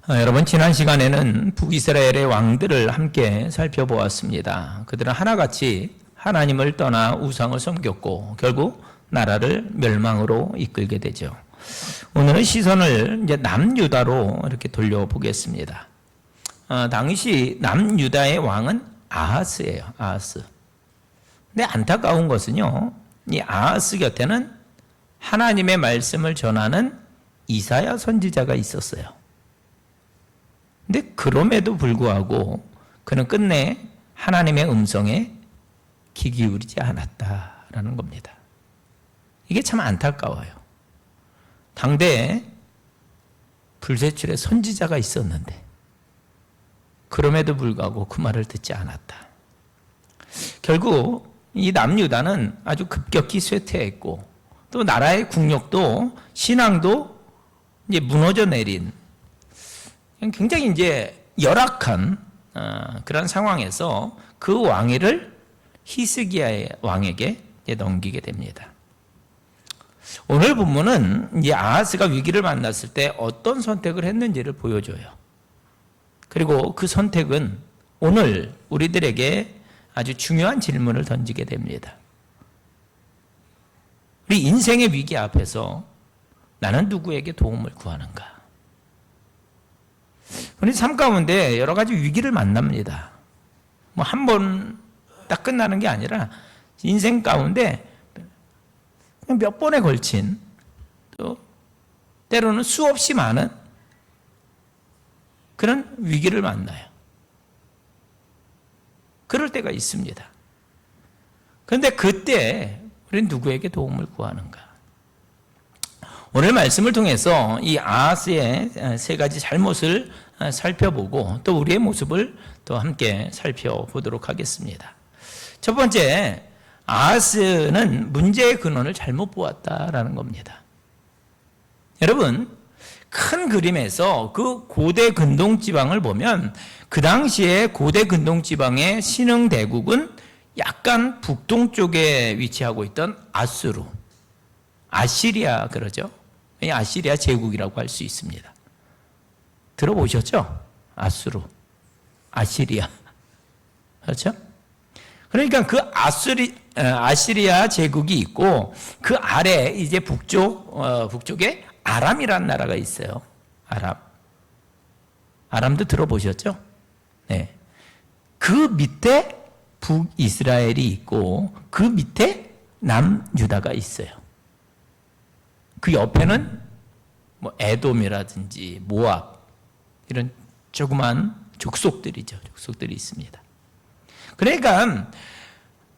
여러분, 지난 시간에는 북이스라엘의 왕들을 함께 살펴보았습니다. 그들은 하나같이 하나님을 떠나 우상을 섬겼고 결국 나라를 멸망으로 이끌게 되죠. 오늘은 시선을 이제 남유다로 이렇게 돌려보겠습니다. 당시 남유다의 왕은 아하스예요. 아하스. 근데 안타까운 것은요, 이 아하스 곁에는 하나님의 말씀을 전하는 이사야 선지자가 있었어요. 근데 그럼에도 불구하고 그는 끝내 하나님의 음성에 귀 기울이지 않았다라는 겁니다. 이게 참 안타까워요. 당대에 불세출의 선지자가 있었는데 그럼에도 불구하고 그 말을 듣지 않았다. 결국 이 남유다는 아주 급격히 쇠퇴했고 또 나라의 국력도 신앙도 이제 무너져 내린 굉장히 이제 열악한 그런 상황에서 그 왕위를 히스기야의 왕에게 넘기게 됩니다. 오늘 본문은 이 아하스가 위기를 만났을 때 어떤 선택을 했는지를 보여줘요. 그리고 그 선택은 오늘 우리들에게 아주 중요한 질문을 던지게 됩니다. 우리 인생의 위기 앞에서 나는 누구에게 도움을 구하는가? 우리 삶 가운데 여러 가지 위기를 만납니다. 한 번 딱 끝나는 게 아니라 인생 가운데 몇 번에 걸친 또 때로는 수없이 많은 그런 위기를 만나요. 그럴 때가 있습니다. 그런데 그때 우리는 누구에게 도움을 구하는가? 오늘 말씀을 통해서 이 아하스의 세 가지 잘못을 살펴보고 또 우리의 모습을 또 함께 살펴보도록 하겠습니다. 첫 번째, 아하스는 문제의 근원을 잘못 보았다라는 겁니다. 여러분, 큰 그림에서 그 고대 근동 지방을 보면 그 당시에 고대 근동 지방의 신흥 대국은 약간 북동쪽에 위치하고 있던 아수르, 아시리아 그러죠. 아시리아 제국이라고 할 수 있습니다. 들어보셨죠? 아수르, 아시리아. 그렇죠? 그러니까 그 아시리아 제국이 있고 그 아래 이제 북쪽에 아람이라는 나라가 있어요. 아람도 들어보셨죠? 네. 그 밑에 북이스라엘이 있고 그 밑에 남유다가 있어요. 그 옆에는 에돔이라든지 모압 이런 조그만 족속들이죠. 족속들이 있습니다. 그러니까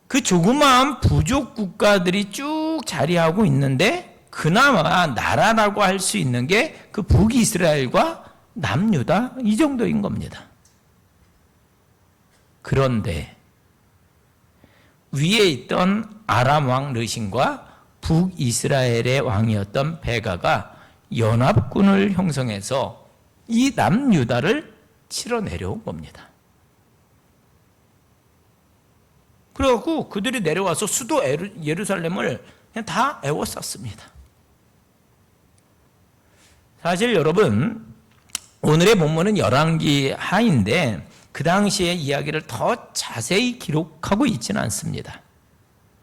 그 조그마한 부족 국가들이 쭉 자리하고 있는데 그나마 나라라고 할 수 있는 게 그 북이스라엘과 남유다 이 정도인 겁니다. 그런데 위에 있던 아람 왕 르신과 북이스라엘의 왕이었던 베가가 연합군을 형성해서 이 남유다를 치러 내려온 겁니다. 그래갖고 그들이 내려와서 수도 예루살렘을 그냥 다 에워쌌습니다. 사실 여러분, 오늘의 본문은 열왕기 하인데 그 당시의 이야기를 더 자세히 기록하고 있지는 않습니다.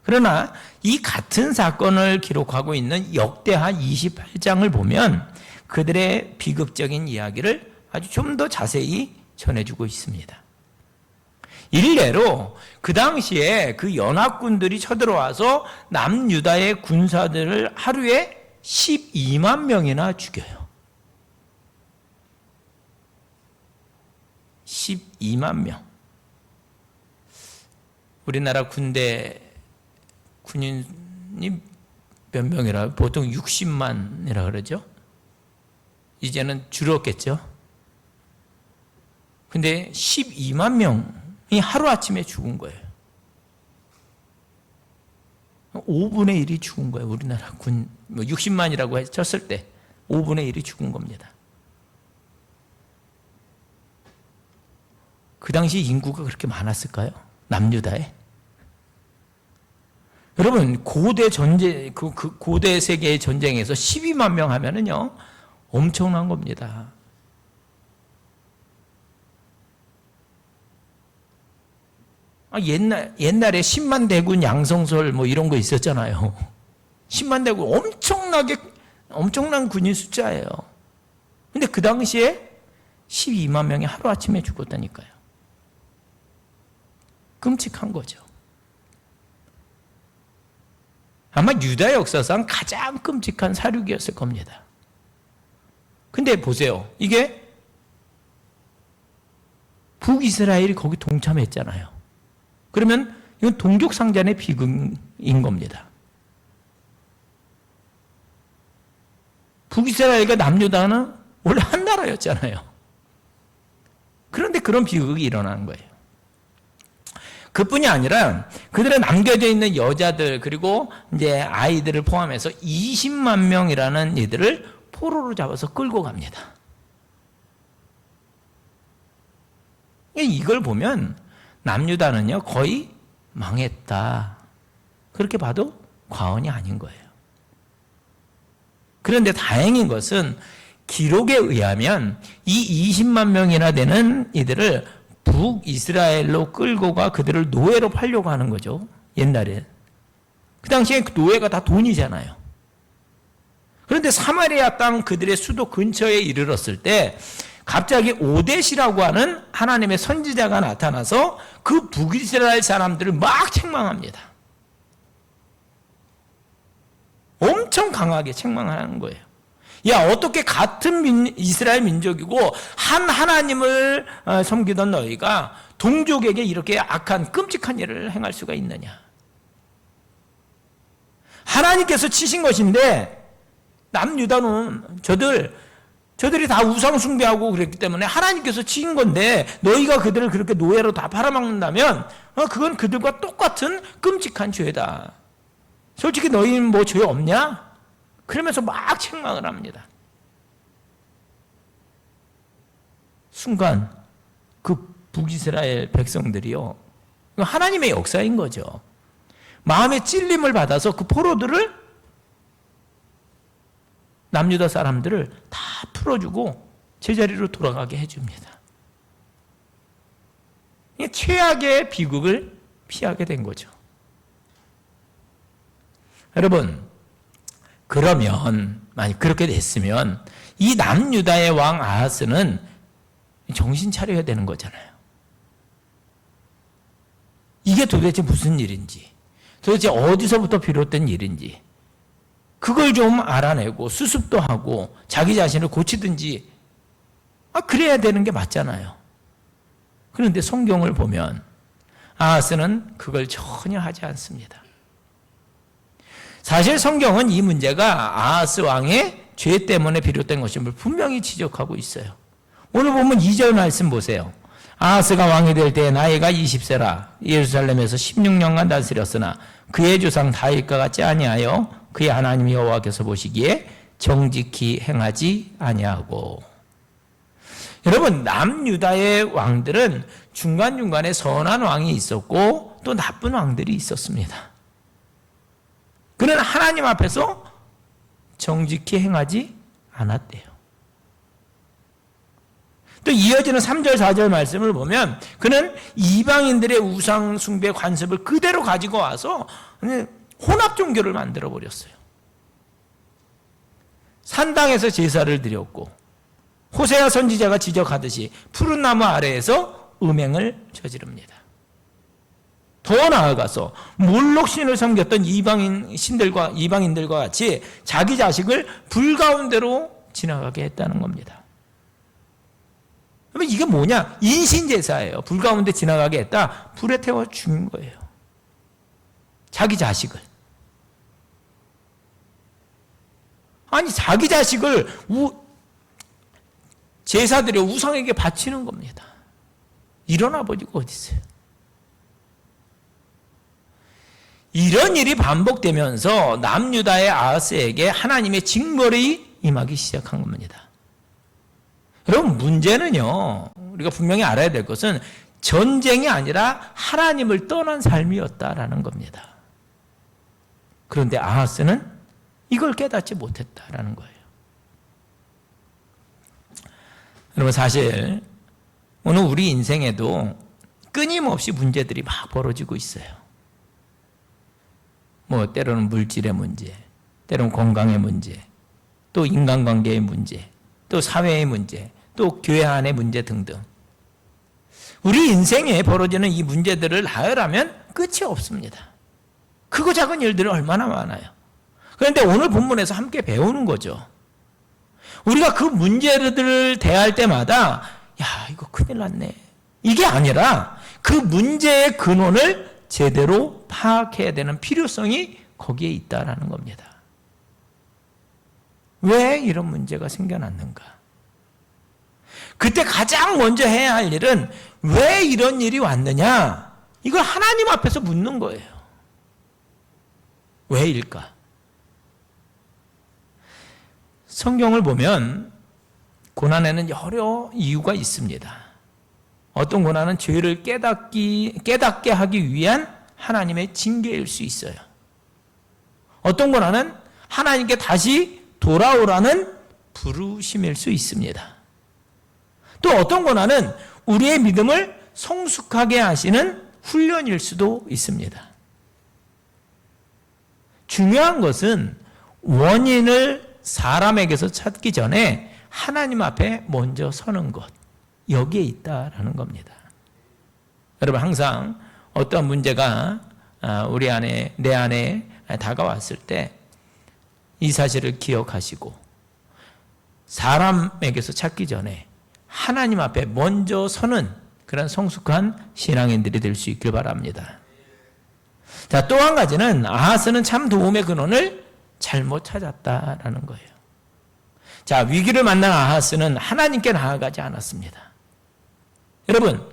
그러나 이 같은 사건을 기록하고 있는 역대하 28장을 보면 그들의 비극적인 이야기를 아주 좀 더 자세히 전해주고 있습니다. 일례로 그 당시에 그 연합군들이 쳐들어와서 남유다의 군사들을 하루에 12만 명이나 죽여요. 12만 명. 우리나라 군인이 몇 명이라 보통 60만이라 그러죠. 이제는 줄었겠죠. 근데 12만 명이 하루아침에 죽은 거예요. 5분의 1이 죽은 거예요. 우리나라 군 60만이라고 쳤을 때 5분의 1이 죽은 겁니다. 그 당시 인구가 그렇게 많았을까요? 남유다에? 여러분, 고대 전쟁, 그 고대 세계의 전쟁에서 12만 명 하면은요, 엄청난 겁니다. 옛날에 10만 대군 양성설 뭐 이런 거 있었잖아요. 10만 대군 엄청난 군인 숫자예요. 근데 그 당시에 12만 명이 하루아침에 죽었다니까요. 끔찍한 거죠. 아마 유다 역사상 가장 끔찍한 사륙이었을 겁니다. 근데 보세요. 이게 북이스라엘이 거기 동참했잖아요. 그러면 이건 동족상잔의 비극인 겁니다. 북이스라엘과 남유다는 원래 한 나라였잖아요. 그런데 그런 비극이 일어나는 거예요. 그뿐이 아니라 그들의 남겨져 있는 여자들 그리고 이제 아이들을 포함해서 20만 명이라는 이들을 포로로 잡아서 끌고 갑니다. 이걸 보면 남유다는요 거의 망했다. 그렇게 봐도 과언이 아닌 거예요. 그런데 다행인 것은 기록에 의하면 이 20만 명이나 되는 이들을 북이스라엘로 끌고 가 그들을 노예로 팔려고 하는 거죠. 옛날에. 그 당시에 노예가 다 돈이잖아요. 그런데 사마리아 땅 그들의 수도 근처에 이르렀을 때 갑자기 오뎃이라고 하는 하나님의 선지자가 나타나서 그 북이스라엘 사람들을 막 책망합니다. 엄청 강하게 책망하는 거예요. 야, 어떻게 같은 이스라엘 민족이고 한 하나님을 섬기던 너희가 동족에게 이렇게 악한 끔찍한 일을 행할 수가 있느냐. 하나님께서 치신 것인데 남유다는 저들이 다 우상 숭배하고 그랬기 때문에 하나님께서 치신 건데 너희가 그들을 그렇게 노예로 다 팔아먹는다면 그건 그들과 똑같은 끔찍한 죄다. 솔직히 너희는 뭐 죄 없냐? 그러면서 막 책망을 합니다. 순간 그 북이스라엘 백성들이요, 하나님의 역사인 거죠. 마음의 찔림을 받아서 그 포로들을, 남유다 사람들을 다 풀어주고 제자리로 돌아가게 해줍니다. 최악의 비극을 피하게 된 거죠. 여러분, 그러면 만약 그렇게 됐으면 이 남유다의 왕 아하스는 정신 차려야 되는 거잖아요. 이게 도대체 무슨 일인지, 도대체 어디서부터 비롯된 일인지 그걸 좀 알아내고 수습도 하고 자기 자신을 고치든지 그래야 되는 게 맞잖아요. 그런데 성경을 보면 아하스는 그걸 전혀 하지 않습니다. 사실 성경은 이 문제가 아하스 왕의 죄 때문에 비롯된 것임을 분명히 지적하고 있어요. 오늘 보면 2절 말씀 보세요. 아하스가 왕이 될 때 나이가 20세라 예루살렘에서 16년간 다스렸으나 그의 조상 다윗과 같지 아니하여 그의 하나님 여호와께서 보시기에 정직히 행하지 아니하고. 여러분, 남유다의 왕들은 중간중간에 선한 왕이 있었고 또 나쁜 왕들이 있었습니다. 그는 하나님 앞에서 정직히 행하지 않았대요. 또 이어지는 3절 4절 말씀을 보면 그는 이방인들의 우상 숭배 관습을 그대로 가지고 와서 혼합 종교를 만들어 버렸어요. 산당에서 제사를 드렸고 호세아 선지자가 지적하듯이 푸른 나무 아래에서 음행을 저지릅니다. 더 나아가서 몰록 신을 섬겼던 이방인들과 같이 자기 자식을 불 가운데로 지나가게 했다는 겁니다. 그러면 이게 뭐냐? 인신제사예요. 불 가운데 지나가게 했다. 불에 태워 죽인 거예요. 자기 자식을. 아니, 자기 자식을 제사드려 우상에게 바치는 겁니다. 이런 아버지가 어디 있어요? 이런 일이 반복되면서 남유다의 아하스에게 하나님의 징벌이 임하기 시작한 겁니다. 여러분, 문제는요, 우리가 분명히 알아야 될 것은 전쟁이 아니라 하나님을 떠난 삶이었다라는 겁니다. 그런데 아하스는 이걸 깨닫지 못했다라는 거예요. 여러분, 사실 오늘 우리 인생에도 끊임없이 문제들이 막 벌어지고 있어요. 뭐 때로는 물질의 문제, 때로는 건강의 문제, 또 인간관계의 문제, 또 사회의 문제, 또 교회 안의 문제 등등. 우리 인생에 벌어지는 이 문제들을 나열하면 끝이 없습니다. 크고 작은 일들이 얼마나 많아요. 그런데 오늘 본문에서 함께 배우는 거죠. 우리가 그 문제들을 대할 때마다 야, 이거 큰일 났네. 이게 아니라 그 문제의 근원을 제대로 파악해야 되는 필요성이 거기에 있다라는 겁니다. 왜 이런 문제가 생겨났는가? 그때 가장 먼저 해야 할 일은 왜 이런 일이 왔느냐? 이걸 하나님 앞에서 묻는 거예요. 왜일까? 성경을 보면 고난에는 여러 이유가 있습니다. 어떤 고난은 죄를 깨닫게 하기 위한 하나님의 징계일 수 있어요. 어떤 고난은 하나님께 다시 돌아오라는 부르심일 수 있습니다. 또 어떤 고난은 우리의 믿음을 성숙하게 하시는 훈련일 수도 있습니다. 중요한 것은 원인을 사람에게서 찾기 전에 하나님 앞에 먼저 서는 것, 여기에 있다라는 겁니다. 여러분 항상 어떤 문제가 내 안에 다가왔을 때 이 사실을 기억하시고 사람에게서 찾기 전에 하나님 앞에 먼저 서는 그런 성숙한 신앙인들이 될 수 있길 바랍니다. 자, 또 한 가지는 아하스는 참 도움의 근원을 잘못 찾았다라는 거예요. 자, 위기를 만난 아하스는 하나님께 나아가지 않았습니다. 여러분,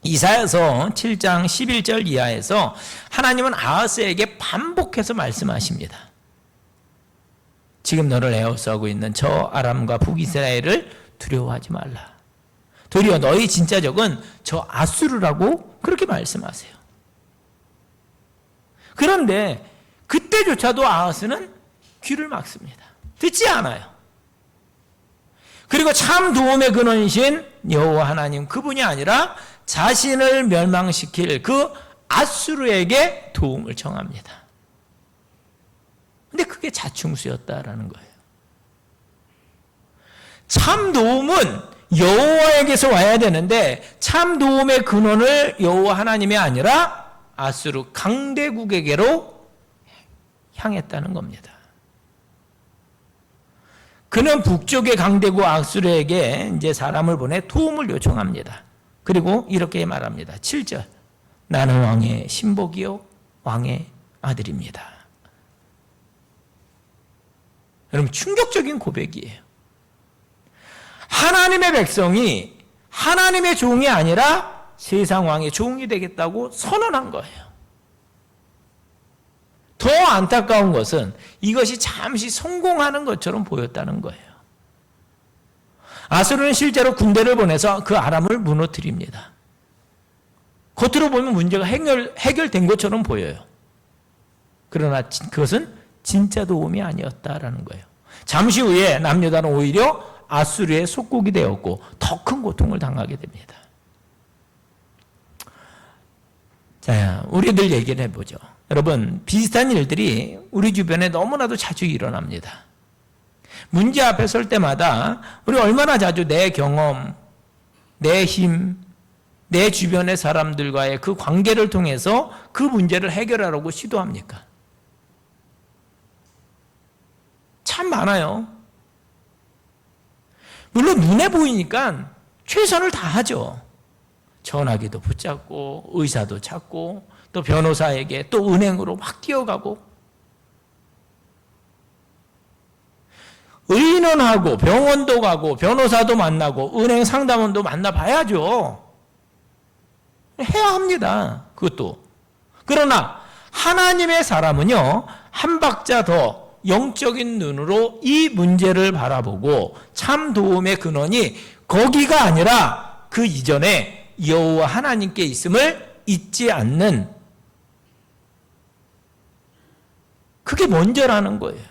이사야서 7장 11절 이하에서 하나님은 아하스에게 반복해서 말씀하십니다. 지금 너를 에워싸고 있는 저 아람과 북이스라엘을 두려워하지 말라. 도리어 너희 진짜 적은 저 아수르라고 그렇게 말씀하세요. 그런데 그때조차도 아하스는 귀를 막습니다. 듣지 않아요. 그리고 참 도움의 근원이신 여호와 하나님 그분이 아니라 자신을 멸망시킬 그 아수르에게 도움을 청합니다. 근데 그게 자충수였다라는 거예요. 참 도움은 여호와에게서 와야 되는데 참 도움의 근원을 여호와 하나님이 아니라 아수르 강대국에게로 향했다는 겁니다. 그는 북쪽의 강대국 아수르에게 이제 사람을 보내 도움을 요청합니다. 그리고 이렇게 말합니다. 7절. 나는 왕의 신복이요 왕의 아들입니다. 여러분 충격적인 고백이에요. 하나님의 백성이 하나님의 종이 아니라 세상 왕의 종이 되겠다고 선언한 거예요. 더 안타까운 것은 이것이 잠시 성공하는 것처럼 보였다는 거예요. 아수르는 실제로 군대를 보내서 그 아람을 무너뜨립니다. 겉으로 보면 문제가 해결된 것처럼 보여요. 그러나 그것은 진짜 도움이 아니었다라는 거예요. 잠시 후에 남유다는 오히려 아수르의 속국이 되었고 더 큰 고통을 당하게 됩니다. 자, 우리들 얘기를 해보죠. 여러분, 비슷한 일들이 우리 주변에 너무나도 자주 일어납니다. 문제 앞에 설 때마다 우리 얼마나 자주 내 경험, 내 힘, 내 주변의 사람들과의 그 관계를 통해서 그 문제를 해결하려고 시도합니까? 참 많아요. 물론 눈에 보이니까 최선을 다하죠. 전화기도 붙잡고 의사도 찾고 또 변호사에게 또 은행으로 막 뛰어가고 의논하고 병원도 가고 변호사도 만나고 은행 상담원도 만나봐야죠. 해야 합니다. 그것도. 그러나 하나님의 사람은요, 한 박자 더 영적인 눈으로 이 문제를 바라보고 참 도움의 근원이 거기가 아니라 그 이전에 여호와 하나님께 있음을 잊지 않는, 그게 먼저라는 거예요.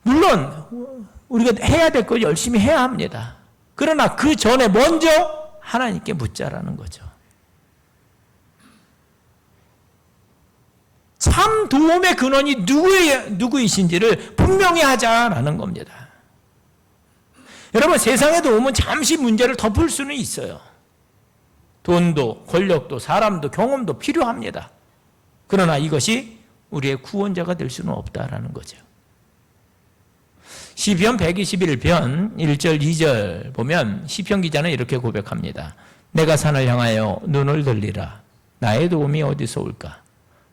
물론 우리가 해야 될 거 열심히 해야 합니다. 그러나 그 전에 먼저 하나님께 묻자라는 거죠. 참 도움의 근원이 누구이신지를 분명히 하자라는 겁니다. 여러분, 세상의 도움은 잠시 문제를 덮을 수는 있어요. 돈도 권력도 사람도 경험도 필요합니다. 그러나 이것이 우리의 구원자가 될 수는 없다라는 거죠. 시편 121편 1절 2절 보면 시편 기자는 이렇게 고백합니다. 내가 산을 향하여 눈을 들리라. 나의 도움이 어디서 올까?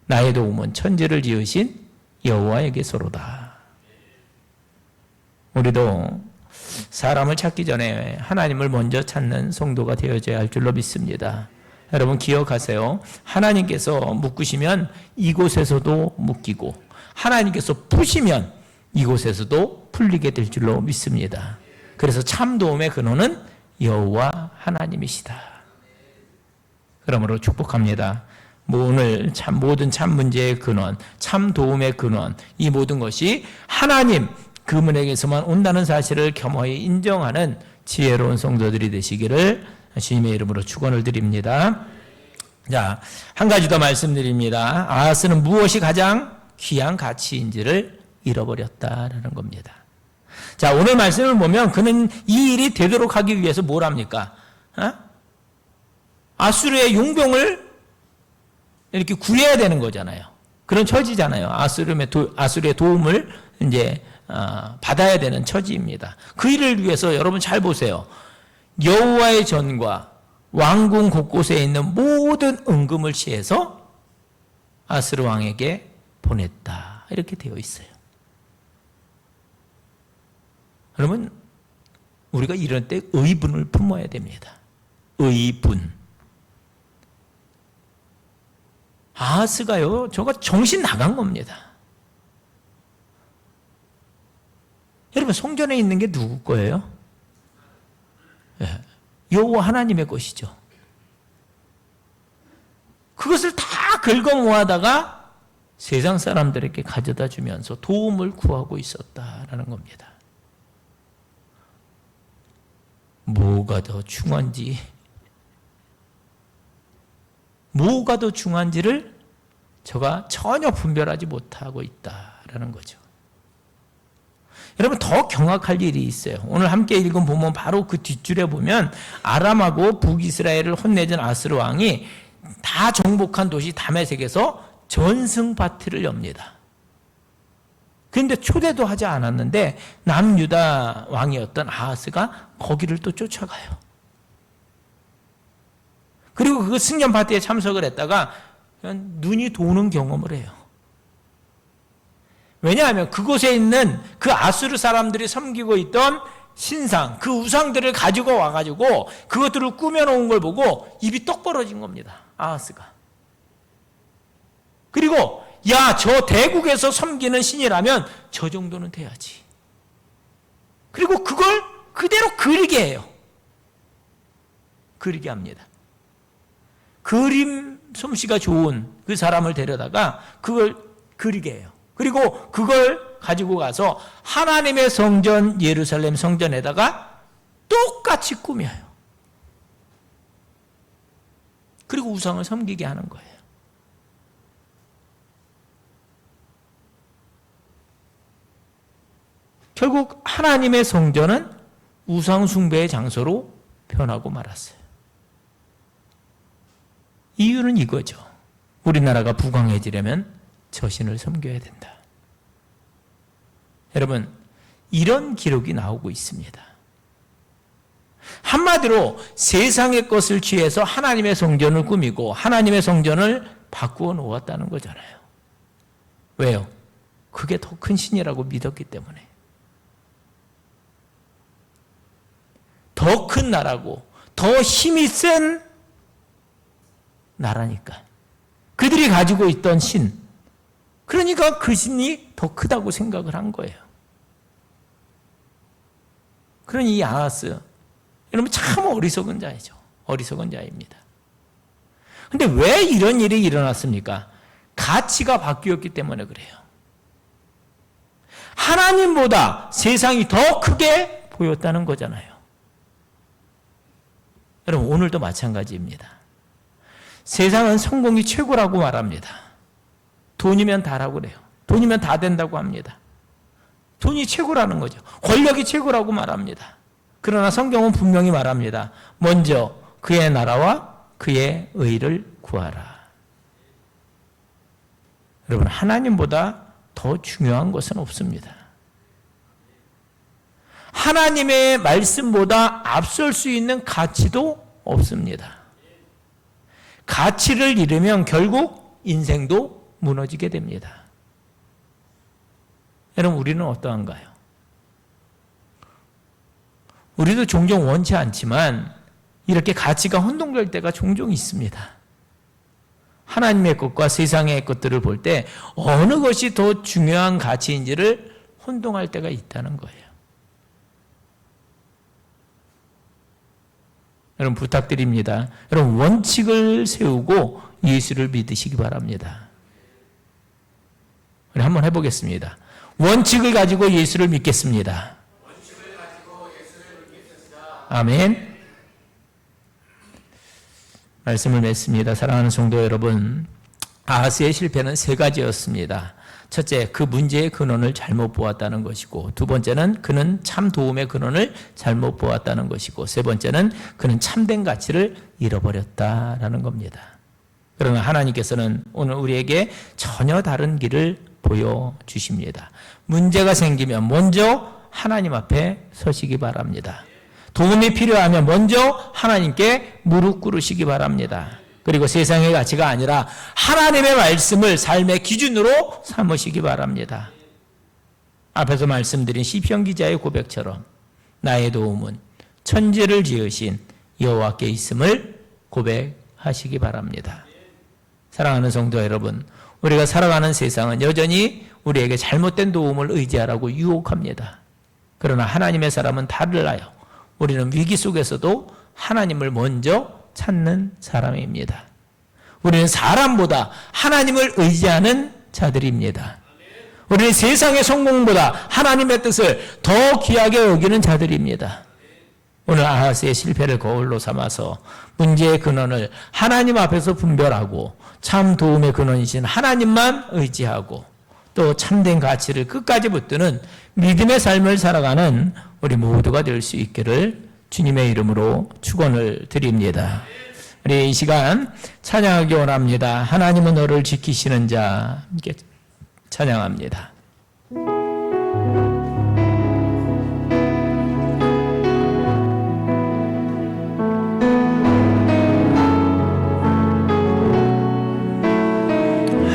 나의 도움은 천지를 지으신 여호와에게서로다. 우리도 사람을 찾기 전에 하나님을 먼저 찾는 성도가 되어져야 할 줄로 믿습니다. 여러분 기억하세요. 하나님께서 묶으시면 이곳에서도 묶이고 하나님께서 푸시면 이곳에서도 풀리게 될 줄로 믿습니다. 그래서 참 도움의 근원은 여호와 하나님이시다. 그러므로 축복합니다. 오늘 모든 참 문제의 근원, 참 도움의 근원, 이 모든 것이 하나님 그분에게서만 온다는 사실을 겸허히 인정하는 지혜로운 성도들이 되시기를 주님의 이름으로 축원을 드립니다. 자, 한 가지 더 말씀드립니다. 아하스는 무엇이 가장 귀한 가치인지를 잃어버렸다라는 겁니다. 자, 오늘 말씀을 보면 그는 이 일이 되도록 하기 위해서 뭘 합니까? 아수르의 용병을 이렇게 구해야 되는 거잖아요. 그런 처지잖아요. 아수르의 도움을 이제 받아야 되는 처지입니다. 그 일을 위해서 여러분 잘 보세요. 여호와의 전과 왕궁 곳곳에 있는 모든 은금을 취해서 아수르 왕에게 보냈다. 이렇게 되어 있어요. 그러면 우리가 이런 때 의분을 품어야 됩니다. 의분. 아하스가요, 저가 정신 나간 겁니다. 여러분, 성전에 있는 게 누구 거예요? 여호와 하나님의 것이죠. 그것을 다 긁어 모아다가 세상 사람들에게 가져다 주면서 도움을 구하고 있었다라는 겁니다. 뭐가 더 중요한지를 저가 전혀 분별하지 못하고 있다라는 거죠. 여러분, 더 경악할 일이 있어요. 오늘 함께 읽은 본문 바로 그 뒷줄에 보면 아람하고 북이스라엘을 혼내준 아스르 왕이 다 정복한 도시 다메섹에서 전승 파티를 엽니다. 그런데 초대도 하지 않았는데 남유다 왕이었던 아하스가 거기를 또 쫓아가요. 그리고 그 승전 파티에 참석을 했다가 그냥 눈이 도는 경험을 해요. 왜냐하면 그곳에 있는 그 아수르 사람들이 섬기고 있던 신상, 그 우상들을 가지고 와가지고 그것들을 꾸며놓은 걸 보고 입이 떡 벌어진 겁니다. 아하스가. 그리고 야, 저 대국에서 섬기는 신이라면 저 정도는 돼야지. 그리고 그걸 그대로 그리게 해요. 그리게 합니다. 그림 솜씨가 좋은 그 사람을 데려다가 그걸 그리게 해요. 그리고 그걸 가지고 가서 하나님의 성전 예루살렘 성전에다가 똑같이 꾸며요. 그리고 우상을 섬기게 하는 거예요. 결국 하나님의 성전은 우상 숭배의 장소로 변하고 말았어요. 이유는 이거죠. 우리나라가 부강해지려면 저 신을 섬겨야 된다. 여러분, 이런 기록이 나오고 있습니다. 한마디로 세상의 것을 취해서 하나님의 성전을 꾸미고 하나님의 성전을 바꾸어 놓았다는 거잖아요. 왜요? 그게 더 큰 신이라고 믿었기 때문에. 더 큰 나라고 더 힘이 센 나라니까. 그들이 가지고 있던 신, 그러니까 그 신이 더 크다고 생각을 한 거예요. 그러니 이 아하스, 여러분 참 어리석은 자이죠. 어리석은 자입니다. 근데 왜 이런 일이 일어났습니까? 가치가 바뀌었기 때문에 그래요. 하나님보다 세상이 더 크게 보였다는 거잖아요. 여러분, 오늘도 마찬가지입니다. 세상은 성공이 최고라고 말합니다. 돈이면 다라고 그래요. 돈이면 다 된다고 합니다. 돈이 최고라는 거죠. 권력이 최고라고 말합니다. 그러나 성경은 분명히 말합니다. 먼저 그의 나라와 그의 의를 구하라. 여러분, 하나님보다 더 중요한 것은 없습니다. 하나님의 말씀보다 앞설 수 있는 가치도 없습니다. 가치를 잃으면 결국 인생도 무너지게 됩니다. 여러분, 우리는 어떠한가요? 우리도 종종 원치 않지만 이렇게 가치가 혼동될 때가 종종 있습니다. 하나님의 것과 세상의 것들을 볼 때 어느 것이 더 중요한 가치인지를 혼동할 때가 있다는 거예요. 여러분, 부탁드립니다. 여러분, 원칙을 세우고 예수를 믿으시기 바랍니다. 우리 한번 해보겠습니다. 원칙을 가지고 예수를 믿겠습니다. 아멘. 말씀을 맺습니다. 사랑하는 성도 여러분, 아하스의 실패는 세 가지였습니다. 첫째, 그 문제의 근원을 잘못 보았다는 것이고, 두 번째는 그는 참 도움의 근원을 잘못 보았다는 것이고, 세 번째는 그는 참된 가치를 잃어버렸다라는 겁니다. 그러나 하나님께서는 오늘 우리에게 전혀 다른 길을 보여주십니다. 문제가 생기면 먼저 하나님 앞에 서시기 바랍니다. 도움이 필요하면 먼저 하나님께 무릎 꿇으시기 바랍니다. 그리고 세상의 가치가 아니라 하나님의 말씀을 삶의 기준으로 삼으시기 바랍니다. 앞에서 말씀드린 시편 기자의 고백처럼 나의 도움은 천지를 지으신 여호와께 있음을 고백하시기 바랍니다. 사랑하는 성도 여러분, 우리가 살아가는 세상은 여전히 우리에게 잘못된 도움을 의지하라고 유혹합니다. 그러나 하나님의 사람은 달라요. 우리는 위기 속에서도 하나님을 먼저 찾는 사람입니다. 우리는 사람보다 하나님을 의지하는 자들입니다. 우리는 세상의 성공보다 하나님의 뜻을 더 귀하게 여기는 자들입니다. 오늘 아하스의 실패를 거울로 삼아서 문제의 근원을 하나님 앞에서 분별하고 참 도움의 근원이신 하나님만 의지하고 또 참된 가치를 끝까지 붙드는 믿음의 삶을 살아가는 우리 모두가 될 수 있기를 주님의 이름으로 축원을 드립니다. 우리 이 시간 찬양하기 원합니다. 하나님은 너를 지키시는 자, 함께 찬양합니다.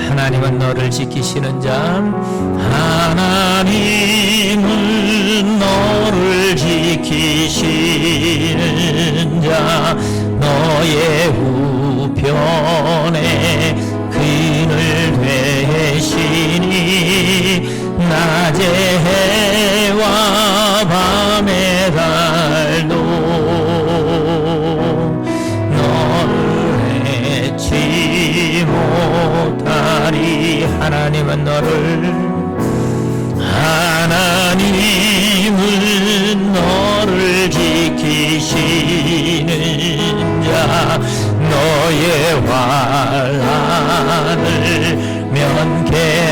하나님은 너를 지키시는 자, 하나님은 너를 지키시는 자, 너의 우편에 그늘 되시니 낮의 해와 밤의 달도 너를 해치 못하리. 하나님은 너를 지키시는 자, 너의 환난을 면케하시니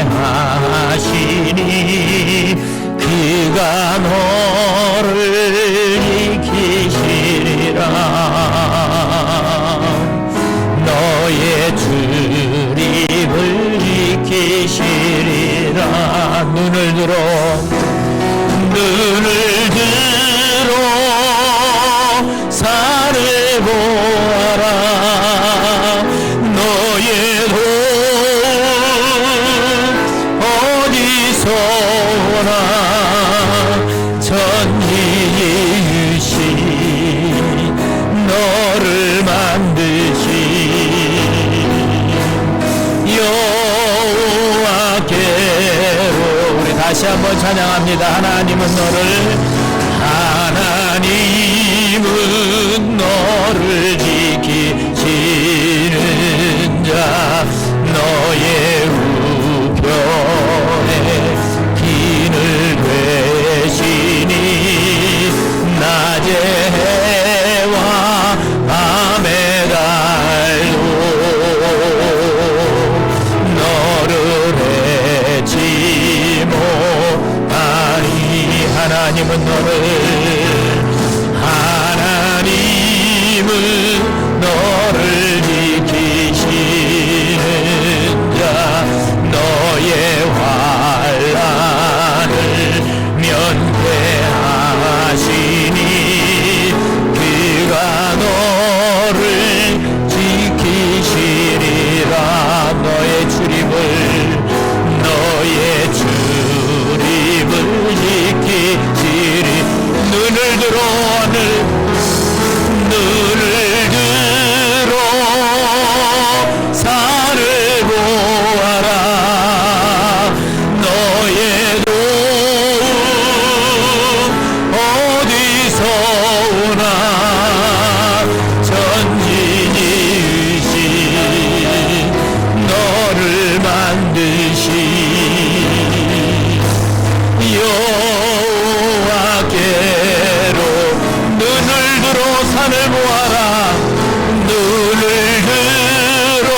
그가 너를 지키시리라. 너의 출입을 지키시리라. 눈을 들어 산을 보아라. 너의 돈 어디서나 전지으신 너를 만드신 여호와께로. 우리 다시 한번 찬양합니다. 하나님은 너를 지키시는 자, 너의 우편에 그늘 되시니 낮의 해와 눈을 들어 산을 보아라. 너의 도움 어디서 오나. 전지이신 너를 만드신 여호와께로 눈을 들어 산을 보아라. 눈을 들어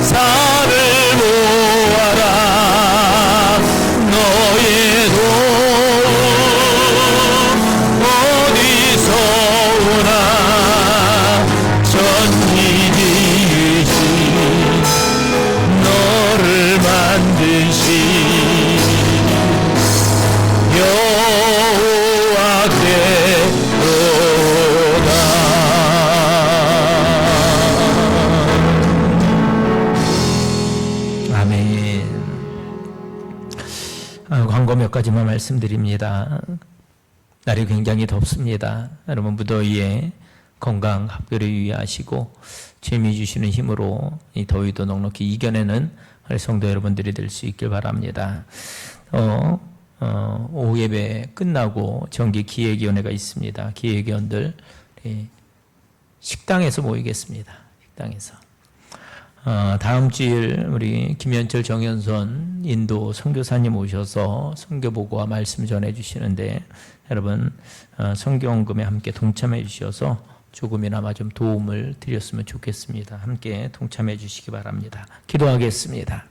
산을 보아라. 너의 도움 어디서 오나. 전지이신 너를 만드신 여호와께로다. 아멘. 광고 몇 가지만 말씀드립니다. 날이 굉장히 덥습니다. 여러분 무더위에 건강 각별히 유의하시고 주님이 주시는 힘으로 이 더위도 넉넉히 이겨내는 성도 여러분들이 될 수 있길 바랍니다. 오후 예배 끝나고 정기 기획위원회가 있습니다. 기획위원들 식당에서 모이겠습니다. 식당에서. 다음 주일 우리 김현철 정연선 인도 선교사님 오셔서 선교보고와 말씀 전해주시는데 여러분 선교원금에 함께 동참해 주셔서 조금이나마 좀 도움을 드렸으면 좋겠습니다. 함께 동참해 주시기 바랍니다. 기도하겠습니다.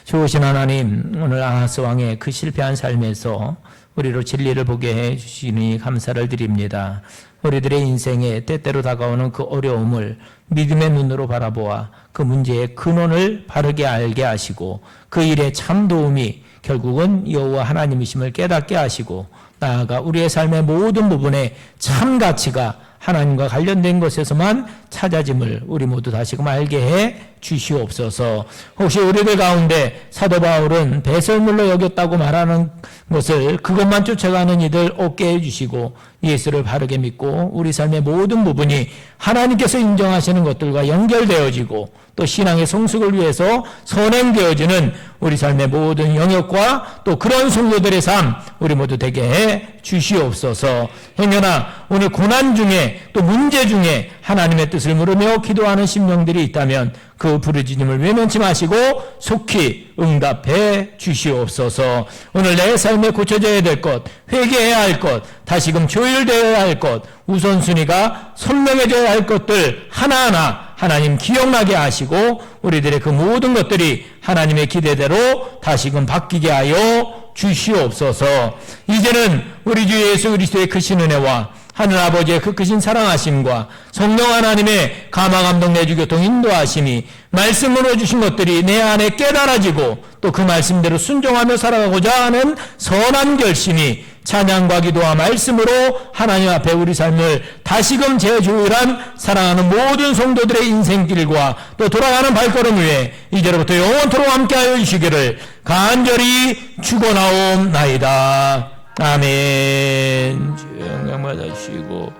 좋으신 하나님, 오늘 아하스 왕의 그 실패한 삶에서 우리로 진리를 보게 해 주시니 감사를 드립니다. 우리들의 인생에 때때로 다가오는 그 어려움을 믿음의 눈으로 바라보아 그 문제의 근원을 바르게 알게 하시고 그 일에 참 도움이 결국은 여호와 하나님이심을 깨닫게 하시고 나아가 우리의 삶의 모든 부분에 참 가치가 하나님과 관련된 것에서만 찾아짐을 우리 모두 다시금 알게 해 주시옵소서. 혹시 우리들 가운데 사도 바울은 배설물로 여겼다고 말하는 것을 그것만 쫓아가는 이들 없게 해주시고 예수를 바르게 믿고 우리 삶의 모든 부분이 하나님께서 인정하시는 것들과 연결되어지고 또 신앙의 성숙을 위해서 선행되어지는 우리 삶의 모든 영역과 또 그런 성도들의 삶 우리 모두 되게 해 주시옵소서. 행여나 오늘 고난 중에 또 문제 중에 하나님의 뜻을 물으며 기도하는 심령들이 있다면 그 부르짖음을 외면치 마시고 속히 응답해 주시옵소서. 오늘 내 삶에 고쳐져야 될 것, 회개해야 할 것, 다시금 조율되어야 할 것, 우선순위가 선명해져야 할 것들 하나하나 하나님 기억나게 하시고 우리들의 그 모든 것들이 하나님의 기대대로 다시금 바뀌게 하여 주시옵소서. 이제는 우리 주 예수 그리스도의 크신 은혜와 하늘 아버지의 그 크신 사랑하심과 성령 하나님의 감화 감동 내주 교통 인도하심이 말씀으로 주신 것들이 내 안에 깨달아지고 또 그 말씀대로 순종하며 살아가고자 하는 선한 결심이 찬양과 기도와 말씀으로 하나님 앞에 우리 삶을 다시금 재조율한 사랑하는 모든 성도들의 인생길과 또 돌아가는 발걸음 위에 이제로부터 영원토록 함께하여 주시기를 간절히 축원하옵나이다. 아멘. 주 영광 받아주시고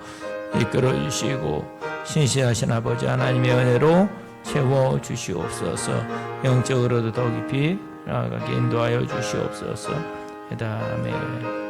이끌어 주시고 신실하신 아버지 하나님의 은혜로 채워주시옵소서. 영적으로도 더 깊이 나아가게 인도하여 주시옵소서. 아멘.